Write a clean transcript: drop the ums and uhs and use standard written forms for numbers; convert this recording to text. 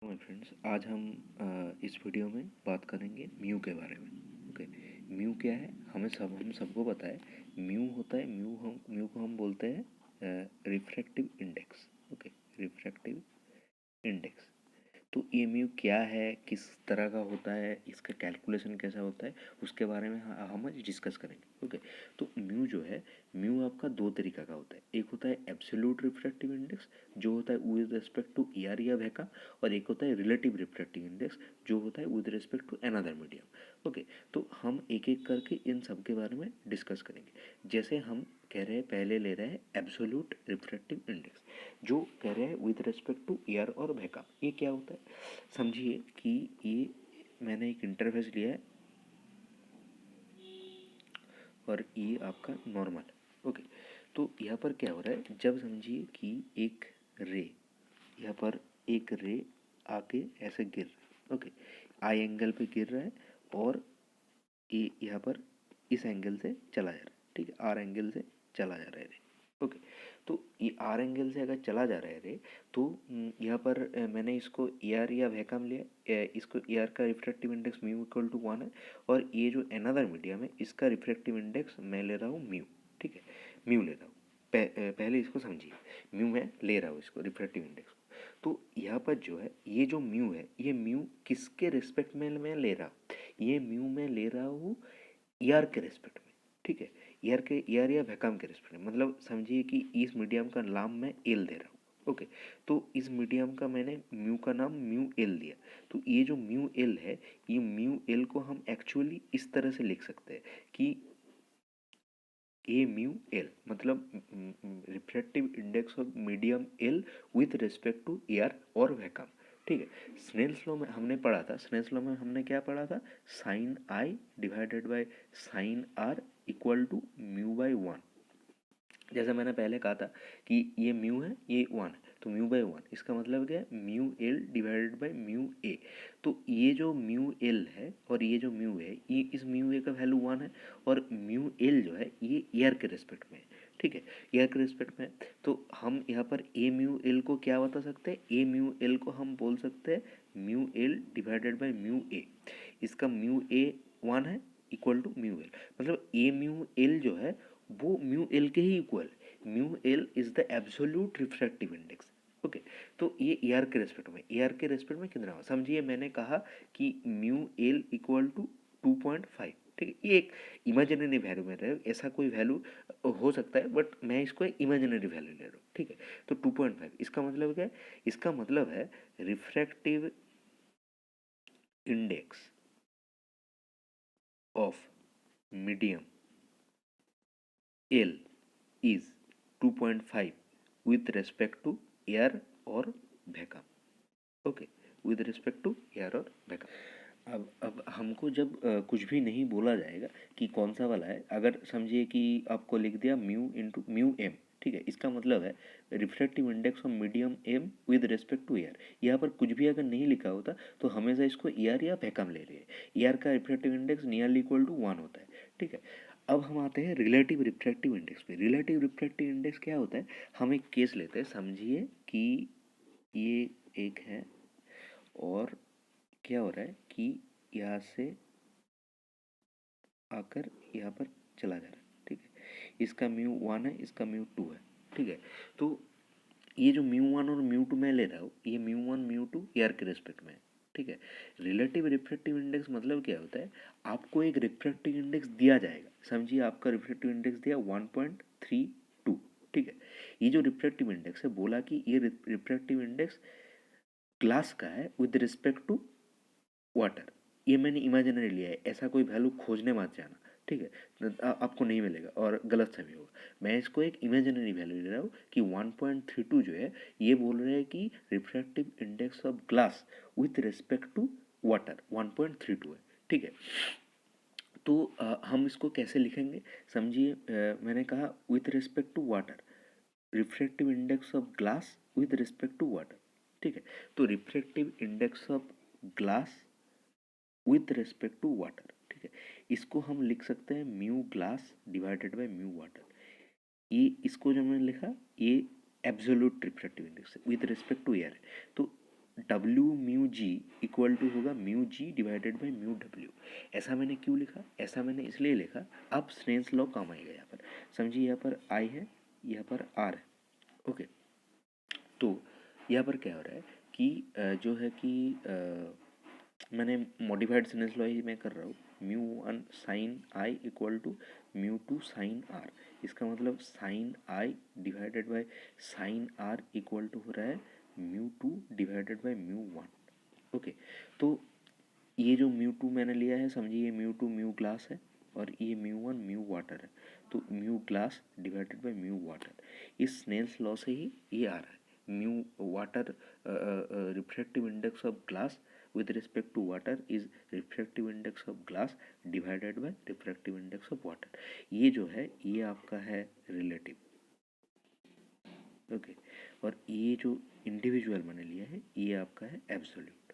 My friends, आज हम इस वीडियो में बात करेंगे म्यू के बारे में। ओके, म्यू क्या है? हम सबको पता है। म्यू होता है, म्यू को हम बोलते हैं refractive index. Okay, refractive index. तो ये म्यू क्या है, किस तरह का होता है, इसका कैलकुलेशन कैसा होता है, उसके बारे में हम आज डिस्कस करेंगे। ओके, तो म्यू जो है, म्यू आपका दो तरीका का होता है। एक होता है एब्सोल्यूट रिफ्रैक्टिव इंडेक्स, जो होता है विद रिस्पेक्ट टू ईआर या वैका, और एक होता है रिलेटिव रिफ्रैक्टिव इंडेक्स, जो होता है with respect to another medium. Okay, तो हम एक एक करके इन सब के बारे में डिस्कस करेंगे। जैसे हम कह रहे हैं, पहले ले रहे हैं एब्सोल्यूट रिफ्रैक्टिव इंडेक्स, जो कह रहे हैं विद रिस्पेक्ट टू ईयर और वैका। ये क्या होता है? समझिए कि ये मैंने एक इंटरफेस लिया है और ये आपका नॉर्मल है। ओके, तो यहाँ पर क्या हो रहा है, जब समझिए कि एक रे, यहाँ पर एक रे आके ऐसे गिर रहा है। ओके, आई एंगल पे गिर रहा है और ये यहाँ पर इस एंगल से चला जा रहा है। ठीक है, आर एंगल से चला जा रहा है रे। ओके, तो ये आर एंगल से अगर चला जा रहा है रे, तो यहाँ पर मैंने इसको ए आर या वैक्यूम लिया। इसको ए आर का refractive index mu equal to 1 है, और ये जो अनदर मीडियम है इसका रिफ्रैक्टिव इंडेक्स मैं ले रहा हूँ म्यू। ठीक है, म्यू ले रहा हूँ। पहले इसको समझिए, म्यू मैं ले रहा हूँ इसको रिफ्रैक्टिव इंडेक्स को। तो यहाँ पर जो है, ये जो म्यू है, ये म्यू किसके रिस्पेक्ट में मैं ले रहा हूँ? ये म्यू मैं ले रहा हूँ ईआर के रिस्पेक्ट में। ठीक है, ईआर या वैक्यूम के रिस्पेक्ट में, मतलब समझिए कि इस मीडियम का नाम मैं एल दे रहा हूँ। ओके, तो इस मीडियम का मैंने म्यू का नाम म्यू एल दिया। तो ये जो म्यू एल है, ये म्यू एल को हम एक्चुअली इस तरह से लिख सकते हैं कि ए म्यू एल, मतलब refractive index of medium L with respect to air और वैक्यूम। ठीक है, स्नेल्स लॉ में हमने पढ़ा था, स्नेल्स लॉ में हमने क्या पढ़ा था? Sine i divided by sine r equal to mu by one. जैसे मैंने पहले कहा था कि ये म्यू है, ये वन है, तो म्यू बाई वन, इसका मतलब क्या है? Mu L divided by mu A. तो ये जो म्यू एल है और ये जो म्यू है, ये इस म्यू ए का वैल्यू वन है, और म्यू एल जो है ये ईयर के रिस्पेक्ट में है। ठीक है, ईयर के रिस्पेक्ट में। तो हम यहाँ पर ए म्यू एल को क्या बता सकते हैं? ए म्यू एल को हम बोल सकते हैं mu L divided by mu A. इसका म्यू ए वन है, इक्वल टू म्यू एल, मतलब ए म्यू एल जो है वो म्यू एल के ही equal. Mu L is the absolute refractive index. Okay, तो ये ईआर के रेस्पेक्ट में, ईआर के रेस्पेक्ट में कितना हो, समझिए मैंने कहा कि म्यू एल इक्वल टू 2.5। ठीक है, ये एक इमेजिनरी वैल्यू में रहे, ऐसा कोई वैल्यू हो सकता है, बट मैं इसको एक इमेजिनरी वैल्यू ले रहा हूँ। ठीक है, तो 2.5, इसका मतलब क्या है? इसका मतलब है refractive index of medium l is 2.5 with respect to air और vacuum। Okay, with respect to air और वैक्यूम। अब हमको जब कुछ भी नहीं बोला जाएगा कि कौन सा वाला है, अगर समझिए कि आपको लिख दिया म्यू इंटू म्यू एम। ठीक है, इसका मतलब है refractive index of medium m with respect to air. यहाँ पर कुछ भी अगर नहीं लिखा होता तो हमेशा इसको एयर या वैक्यूम ले रहे हैं। एयर का refractive index nearly equal to 1 होता है। ठीक है, अब हम आते हैं रिलेटिव रिफ्रैक्टिव इंडेक्स पे। रिलेटिव रिफ्रैक्टिव इंडेक्स क्या होता है? हम एक केस लेते हैं, समझिए कि ये एक है और क्या हो रहा है कि यहाँ से आकर यहाँ पर चला जा रहा है। ठीक है, इसका म्यू वन है, इसका म्यू टू है। ठीक है, तो ये जो म्यू वन और म्यू टू मैं ले रहा हूँ, ये mu one mu two air के रिस्पेक्ट में है। ठीक है, रिलेटिव रिफ्रैक्टिव इंडेक्स मतलब क्या होता है? आपको एक रिफ्रैक्टिव इंडेक्स दिया जाएगा, समझिए आपका रिफ्रैक्टिव इंडेक्स दिया 1.32। ठीक है, ये जो रिफ्रैक्टिव इंडेक्स है, बोला कि ये रिफ्रैक्टिव इंडेक्स ग्लास का है विद रिस्पेक्ट टू वाटर। ये मैंने इमेजिनरी लिया है, ऐसा कोई वैल्यू खोजने मत जाना। ठीक है, आपको नहीं मिलेगा और गलत सभी होगा। मैं इसको एक इमेजिनरी वैल्यू ले रहा हूँ कि 1.32 जो है, ये बोल रहे हैं कि refractive index of glass with respect to water 1.32 है। ठीक है, तो हम इसको कैसे लिखेंगे? समझिए मैंने कहा with respect to water, refractive index of glass with respect to water. ठीक है, तो refractive index of glass with respect to water. ठीक है, इसको हम लिख सकते हैं mu glass divided by mu water. ये इसको जो मैंने लिखा, ये एब्सोल्यूट रिफ्रैक्टिव इंडेक्स है विथ रिस्पेक्ट टू एयर है। तो W mu G equal to होगा mu G divided by mu W. ऐसा मैंने क्यों लिखा? ऐसा मैंने इसलिए लिखा, अब स्नेल्स लॉ काम आएगा यहाँ पर। समझिए यहाँ पर आई है, यहाँ पर आर है। ओके, तो यहाँ पर क्या हो रहा है कि जो है कि मैंने मॉडिफाइड स्नेल्स लॉ ही मैं कर रहा हूँ। Mu one sine i equal to mu two sine r. इसका मतलब sine i divided by sine r equal to हो रहा है mu two divided by mu one. Okay, तो ये जो म्यू टू मैंने लिया है, समझिए ये म्यू टू म्यू ग्लास है और ये म्यू वन म्यू वाटर है, तो mu glass divided by mu water. इस स्नेल्स लॉ से ही ये आ रहा है। Mu water refractive index of glass with respect to water is refractive index of glass divided by refractive index of water। ये जो है ये आपका है रिलेटिव। ओके, और ये जो इंडिविजुअल मैंने लिया है ये आपका है एब्सोल्यूट।